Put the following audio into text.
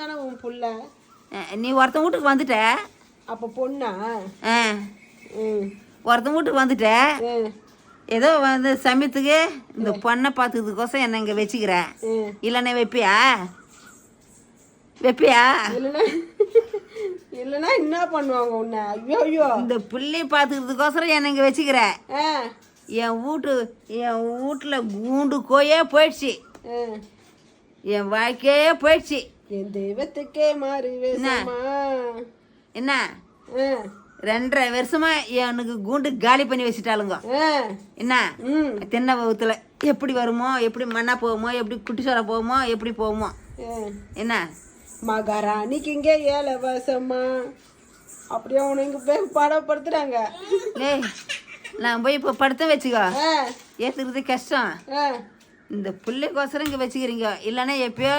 தானே உன் புள்ள. நீ ஒருத்தன் வீட்டுக்கு வந்துட்ட. அப்போ பொண்ணா? ஒருத்தன் வீட்டுக்கு வந்துட்ட. ஏதோ வந்து சமயத்துக்கு இந்த பொண்ணை பார்த்துக்கிறதுக்கோசம் என்ன இங்கே வச்சுக்கிற. இல்லைன்னா வைப்பியா? இல்லைன்னா என்ன பண்ணுவாங்க உன்னை? ஐயோ ஐயோ, இந்த பிள்ளையை பார்த்துக்கிறதுக்கோசரம் என்ன இங்கே வச்சுக்கிற. என் வீட்டில் கூண்டு கோயே போயிடுச்சு. என் வாழ்க்கையே போயிடுச்சு. என் தெய்வத்துக்கே மாறி என்ன 2.5 வருஷமா எனக்கு கூண்டு காலி பண்ணி வச்சுட்டாளுங்க. என்ன தென்னை வகுத்துல எப்படி வருமோ, எப்படி மண்ணா போகுமோ, எப்படி குட்டிச்சோரை போகுமோ, எப்படி போகுமோ. என்ன மகாராணிக்கு இங்கே 7 வருஷமா அப்படியே உனக்கு இங்கே போய் படப்படுத்துறாங்க. நான் போய் இப்போ படுத்த வச்சுக்கோ, ஏற்றுக்கிறது கஷ்டம். இந்த பிள்ளைக்கோசரம் இங்கே வச்சுக்கிறீங்க. இல்லைன்னா எப்பயோ